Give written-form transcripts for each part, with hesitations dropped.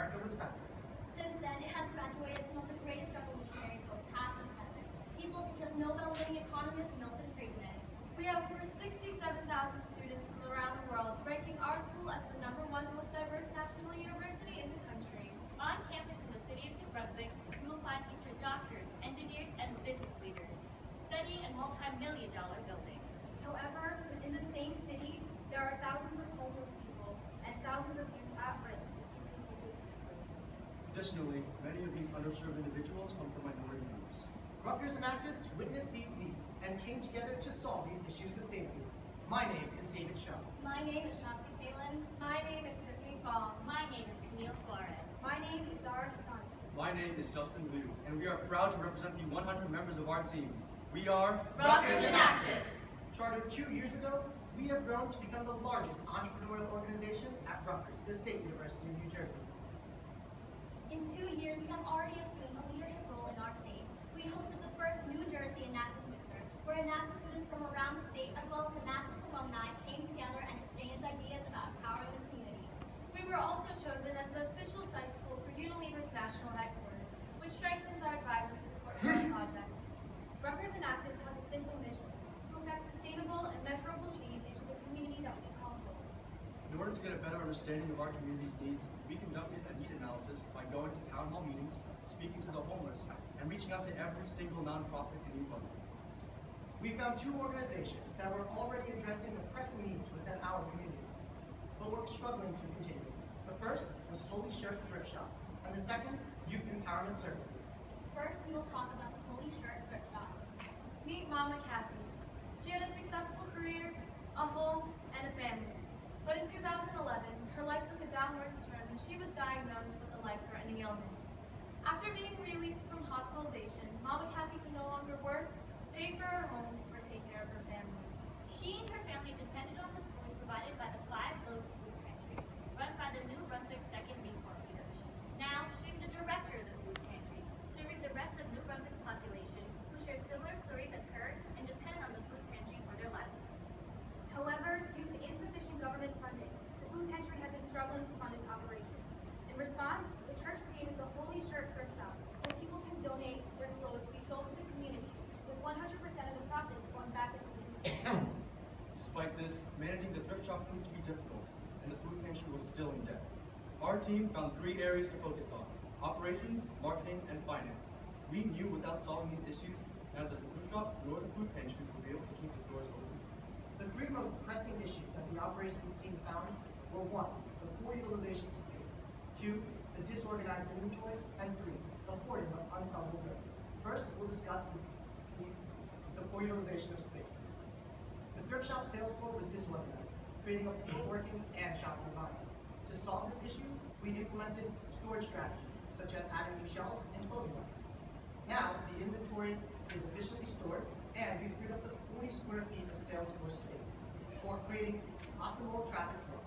America was founded. Since then, it has graduated some of the greatest revolutionaries, both past and present. People such as Nobel-winning economist Milton Friedman. We have over 67,000 students from around the world, ranking our school as the #1 most diverse national university in the country. On campus in the city of New Brunswick, you will find future doctors, engineers, and business leaders studying in multi-million-dollar buildings. However, within the same city, there are thousands of homeless people and thousands of youth at risk of seeking hopeless answers. Additionally, many of these underserved individuals come from minority groups. Rutgers and Enactus witnessed these needs and came together to solve these issues sustainably. My name is David Shaw. My name is Shanti Palin. My name is Tiffany Fong. My name is Camille Suarez. My name is Zara Kikani. My name is Justin Liu, and we are proud to represent the 100 members of our team. We are Rutgers and Enactus. Chartered 2 years ago, we have grown to become the largest entrepreneurial organization at Rutgers, the State University of New Jersey. In 2 years, we have already assumed a leadership role in our state. We hosted the first New Jersey Enactus Mixer, where Enactus students from around the state, as well as Enactus alumni, came together and exchanged ideas about empowering the community. We were also chosen as the official site school for Unilever's national headquarters, which strengthens our advisory support for our projects. Rutgers Enactus has a simple mission: to effect sustainable and measurable change into the community that we call home. In order to get a better understanding of our community's needs, we conducted a need analysis by going to town hall meetings, speaking to the homeless, and reaching out to every single nonprofit in New Brunswick. We found 2 organizations that were already addressing the pressing needs within our community, but were struggling to continue. The first was Holy Shirt Thrift Shop, and the second, Youth Empowerment Services. First, we will talk about the Holy Shirt Thrift Shop. Meet Mama Kathy. She had a successful career, a home, and a family. But in 2011, her life took a downward turn when she was diagnosed with a life-threatening illness. After being released from hospitalization, Mama Kathy could no longer work, pay for her home, or take care of her family. She and her family depended on the food provided by the Five Loaves Food Pantry, run by the New Brunswick Second Reformed Church. Now, she's the director of the food pantry, serving the rest of New Brunswick's population who share similar stories as her and depend on the food pantry for their livelihoods. However, due to insufficient government funding, the food pantry had been struggling to fund its operations. In response, the church created the Holy Shirt Thrift Shop, where people can donate their clothes to be sold to the community, with 100% of the profits going back into the food pantry. Despite this, managing the thrift shop proved to be difficult, and the food pantry was still in debt. Our team found 3 areas to focus on: operations, marketing, and finance. We knew without solving these issues, neither the thrift shop nor the food pantry would be able to keep its doors open. The 3 most pressing issues that the operations team found were 1, the poor utilization of space, 2, the disorganized inventory, and 3, the hoarding of unsellable goods. First, we'll discuss the poor utilization of space. The thrift shop sales floor was disorganized, creating a poor working and shopping environment. To solve this issue, we implemented storage strategies, such as adding new shelves and clothing racks. Now, the inventory is efficiently stored, and we've freed up to 40 square feet of sales floor space for creating optimal traffic flow.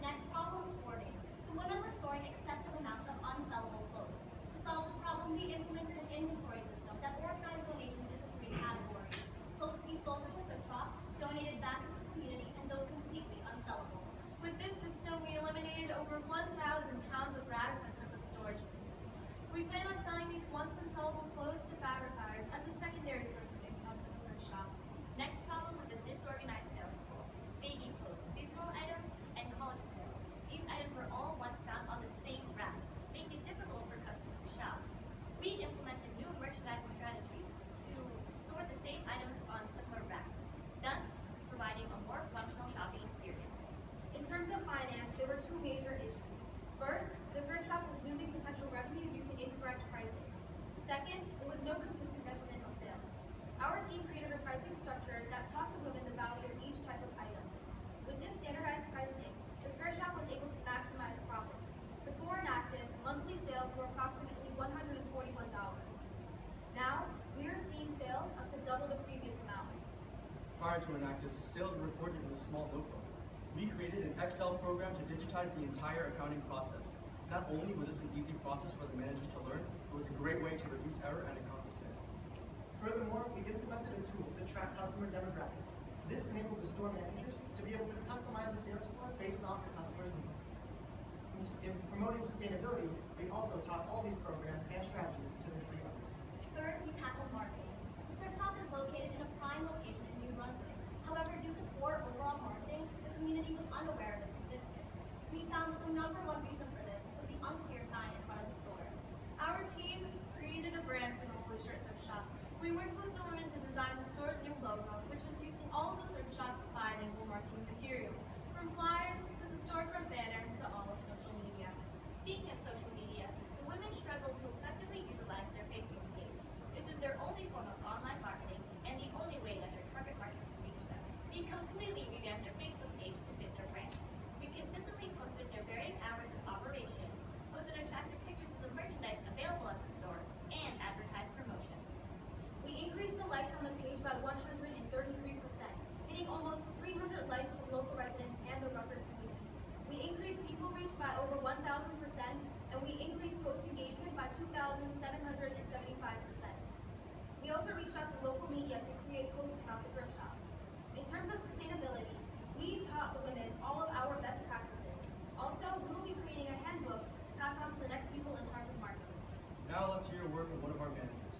Next problem, hoarding. The women were storing excessive amounts of unsellable clothes. To solve this problem, we implemented an inventory system that organized donations into 3 categories: clothes to be sold in the thrift shop, donated back into the community, and those completely unsellable. With this system, we eliminated over 1,000 pounds of rags that took up storage space. We plan on selling these once unsellable clothes to fabric buyers as a secondary source of income for the thrift shop. Next problem was the disorganized sales floor: baby clothes, seasonal items, and college apparel. These items were all once found on the same rack, making it difficult for customers to shop. We implemented new merchandising strategies to store the same items on similar racks, thus providing a more functional shopping experience. In terms of finance, there were 2 major issues. First, the thrift shop was losing potential revenue due to incorrect pricing. Second, there was no consistent measurement of sales. Our team created a pricing structure that taught the women the value of each type of item. With this standardized pricing, the thrift shop was able to maximize profits. Before Enactus, monthly sales were approximately $141. Now, we are seeing sales up to double the previous amount. Prior to Enactus, sales were recorded in a small notebook. We created an Excel program to digitize the entire accounting process. Not only was this an easy process for the managers to learn, it was a great way to reduce error and account for sales. Furthermore, we implemented a tool to track customer demographics. This enabled the store managers to be able to customize the sales floor based off the customer's needs. In promoting sustainability, we also taught all these programs and strategies to the 3 others. Third, we tackled marketing. The thrift shop is located in a prime location in New Brunswick. However, due to poor overall marketing, the community was unaware of its existence. We found that the number one reason for this was the unclear sign in front of the store. Our team created a brand for the Holy Shirt Thrift Shop. We worked with the women to design the store's new logo, which is used in all of the thrift shop's bilingual marketing material, from flyers to the storefront banner to all of social media. Speaking of social media, the women struggle to effectively utilize their Facebook page. This is their only form of online marketing and the only way that their target market can reach them. We completely revamped their Facebook page to fit their brand. We consistently posted their varying hours of operation, posted attractive pictures of the merchandise available at the store, and advertised promotions. We increased the likes on the page by 133%, hitting almost 300 likes from local residents and the Rutgers community. We increased people reach by over 1,000%, and we increased post engagement by 2,775%. We also reached out to local media to create posts about the thrift shop. In terms of sustainability, we taught the women all of our best practices. Also, we will be creating a handbook to pass on to the next people in charge of marketing. Now let's hear a word from one of our managers.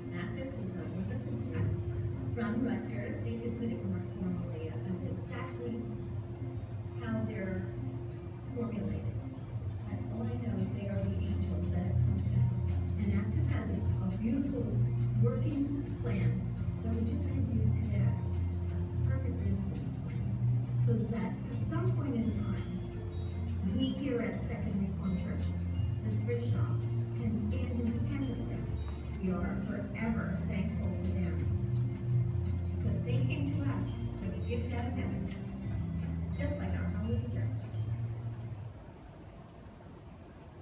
Enactus is a wonderful tech from Rutgers. They could put it more formally of exactly how they're formulated. But all I know is they are the angels that have come to help us. Enactus has a beautiful working plan that we just reviewed today. Perfect business plan. So that at some point in time, we here at Second Reformed Church, the thrift shop, can stand independently. We are forever thankful for them because they came to us with a gift out of heaven, just like our Holy Shirt.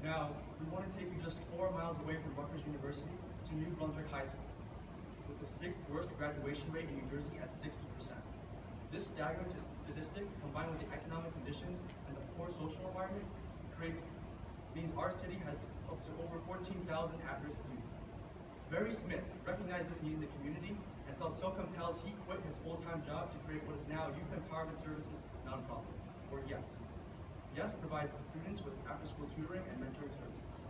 Now, we want to take you just 4 miles away from Rutgers University to New Brunswick High School, with the 6th worst graduation rate in New Jersey at 60%. This staggering statistic, combined with the economic conditions and the poor social environment, means our city has up to over 14,000 at-risk youth. Barry Smith recognized this need in the community and felt so compelled he quit his full-time job to create what is now Youth Empowerment Services nonprofit, or YES. YES provides students with after-school tutoring and mentoring services.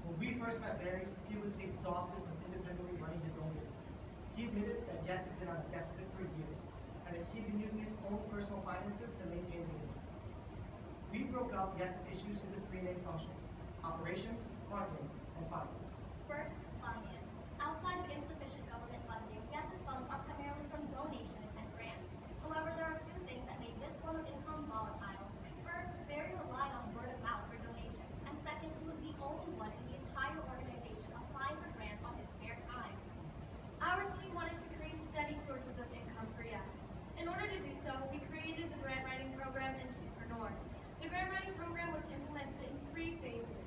When we first met Barry, he was exhausted from independently running his own business. He admitted that Yes had been on a deficit for years, and that he'd been using his own personal finances to maintain the business. We broke up Yes's issues into 3 main functions: operations, marketing, and finance. First, finance. Outside of insufficient government funding, YES's funds are primarily from donations and grants. However, there are 2 things that make this form of income volatile. First, Barry relied on word of mouth for donations, and second, he was the only one in the entire organization applying for grants on his spare time. Our team wanted to create steady sources of income for YES. In order to do so, we created the grant writing program and Kidpreneur. The grant writing program was implemented in 3 phases.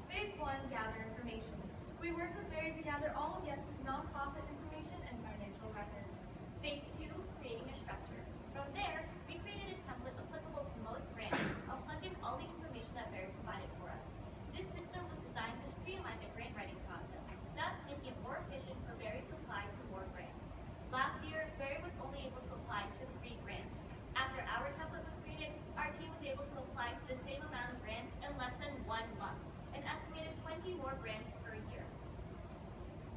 Phase 1, gather information. We worked with Barry to gather all of YES's nonprofit information and financial records. Phase 2, creating a structure. From there, we created a template applicable to most grants, appending all the information that Barry provided for us. This system was designed to streamline the grant writing process, thus making it more efficient for Barry to apply to more grants. Last year, Barry was only able to apply to 3 grants. After our template was created, our team was able to apply to the same amount of grants in less than 1 month, an estimated 20 more grants per year.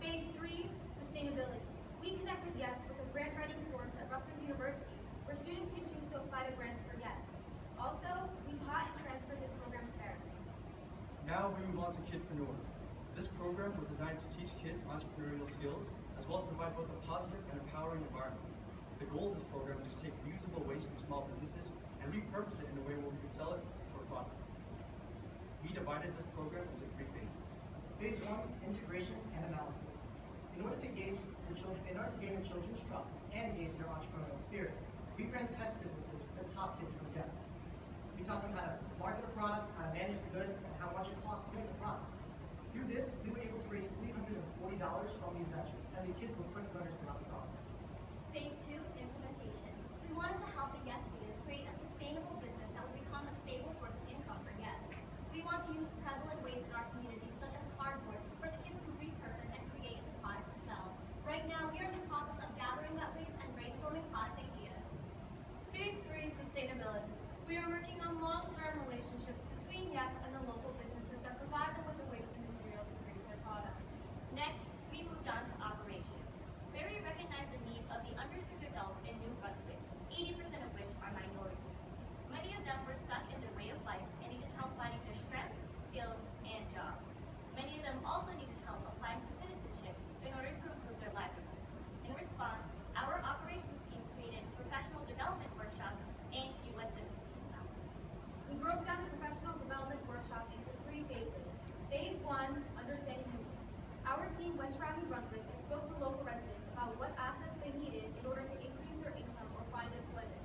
Phase 3, sustainability. We connected YES with a grant writing course at Rutgers University, where students can choose to apply to grants for YES. Also, we taught and transferred this program to Barry. Now we move on to Kidpreneur. This program was designed to teach kids entrepreneurial skills, as well as provide both a positive and empowering environment. The goal of this program is to take reusable waste from small businesses and repurpose it in a way where we can sell it for profit. We divided this program into 3 phases. Phase 1, integration and analysis. In order to gain the children's trust and gauge their entrepreneurial spirit, we ran test businesses with the top kids from YES. We taught them how to market a product, how to manage the good, and how much it costs to make the product. Through this, we were able to raise $340 from these ventures, and the kids were quick learners throughout the process. Phase 2, implementation. We wanted to help the YES students create a sustainable business that would become a stable source of income for YES. We want to use prevalent waste in our community, such as cardboard, for the kids to repurpose and create into products to sell. Right now, we are in the process of gathering that waste and brainstorming product ideas. Phase 3, sustainability. We are working on long-term relationships between 1, understanding the need. Our team went around New Brunswick and spoke to local residents about what assets they needed in order to increase their income or find employment.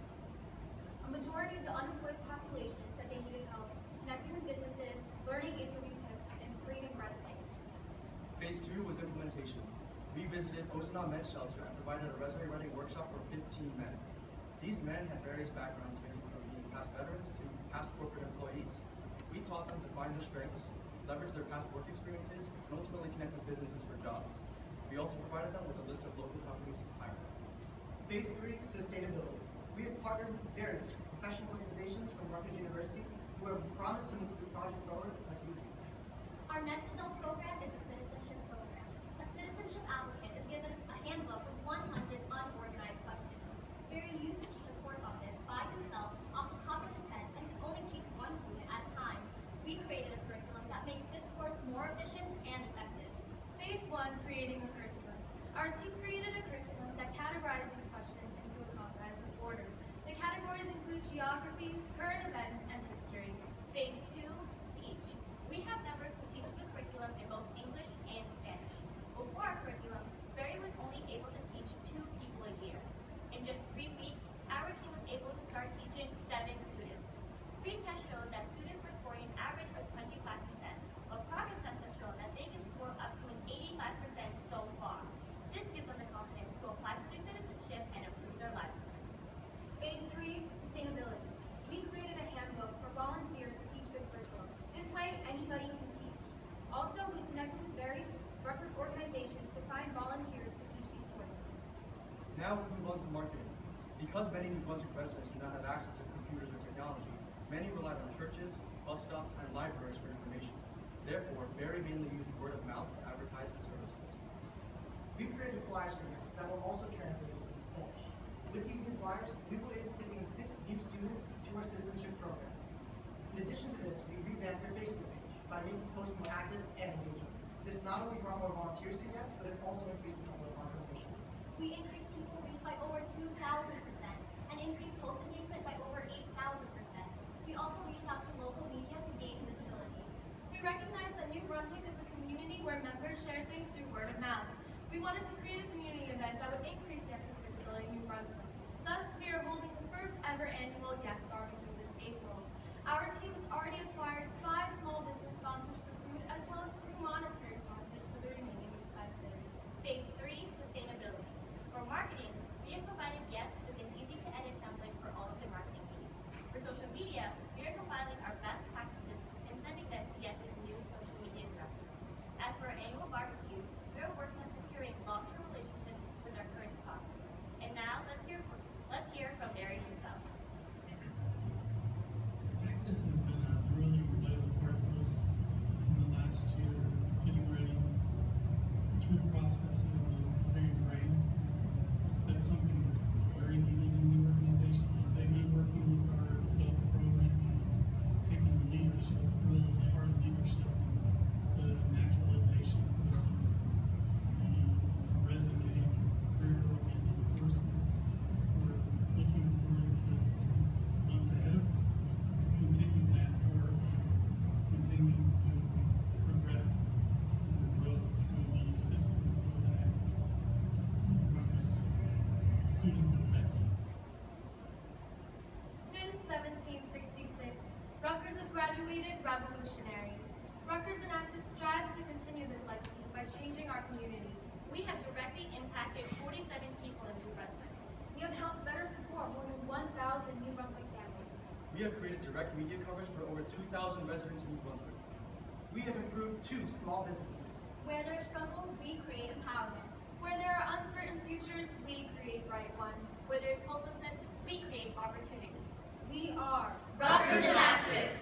A majority of the unemployed population said they needed help connecting with businesses, learning interview tips, and creating resumes. Phase 2 was implementation. We visited Ozana Men's Shelter and provided a resume writing workshop for 15 men. These men had various backgrounds ranging from being past veterans to past corporate employees. We taught them to find their strengths, leverage their past work experiences, and ultimately connect with businesses for jobs. We also provided them with a list of local companies to hire. Phase 3, sustainability. We have partnered with various professional organizations from Rutgers University who have promised to move the project forward as we do. Our next adult program is the citizenship program. A citizenship applicant is given a handbook with 100 unorganized questions. Barry used to teach a course on this by himself off the top of his head and could only teach one student at a time. We created a curriculum that makes this course more efficient and effective. Phase 1, creating a curriculum. Our team created a curriculum that categorized these questions into a comprehensive order. The categories include geography, current events, and history. Phase 2, teach. We have members who teach the curriculum in both English and Spanish. Before our curriculum, Barry was only able to teach 2 people a year. In just 3 weeks, our team was able to start teaching 7 students. Pre-test showed that students were scoring an average of 25%, but progress tests have shown that they can score up to an 85% so far. This gives them the confidence to apply for their citizenship and improve their livelihoods. Phase 3, sustainability. We created a handbook for volunteers to teach the curriculum. This way, anybody can teach. Also, we connected with various Rutgers organizations to find volunteers to teach these courses. Now we move on to marketing. Because many New Brunswick residents do not have access to computers or technology, many relied on churches, bus stops, and libraries for information. Therefore, Barry mainly used word of mouth to advertise his services. We created flyers for this that were also translated into Spanish. With these new flyers, we were able to gain 6 new students to our citizenship program. In addition to this, we revamped our Facebook page by making posts more active and engaging. This not only brought more volunteers to us, but it also increased the number of our donations. We increased people reached by over 2,000% and increased post engagement by over 8,000%. We also reached out to local media to gain visibility. We recognized that New Brunswick is a community where members share things through word of mouth. We wanted to create a community event that would increase Yes's visibility in New Brunswick. Thus, we are holding the first ever annual Yes Barbecue this April. Our team has already acquired 5 small business sponsors for food as well as 2 monetary sponsors for the remaining expenses. Phase 3, sustainability. For marketing, we have provided Yes with an easy-to-edit template for all of their marketing needs. For social media, we are compiling our best practices and sending them to Yes's new social media director. As for our annual barbecue, we are working on securing long-term relationships with our current sponsors. And now, let's hear from Barry himself. Enactus has been a really vital part to us in the last year, getting ready through the processes of preparing grants. That's something that's very needed in the organization. They've been working with our adult program, taking the leadership, really hard leadership, the naturalization courses, the resume, career oriented courses. We're looking forward to months ahead of us to continue that work, continue to progress and grow through the assistance of the Enactus. Rutgers students are the best. Since 1766, Rutgers has graduated revolutionaries. Rutgers Enactus strives to continue this legacy by changing our community. We have directly impacted 47 people in New Brunswick. We have helped better support more than 1,000 New Brunswick families. We have created direct media coverage for over 2,000 residents in New Brunswick. We have improved 2 small businesses. Where there's struggle, we create empowerment. Where there are uncertain futures, we create bright ones. Where there's hopelessness, we create opportunity. We are Rutgers Enactus.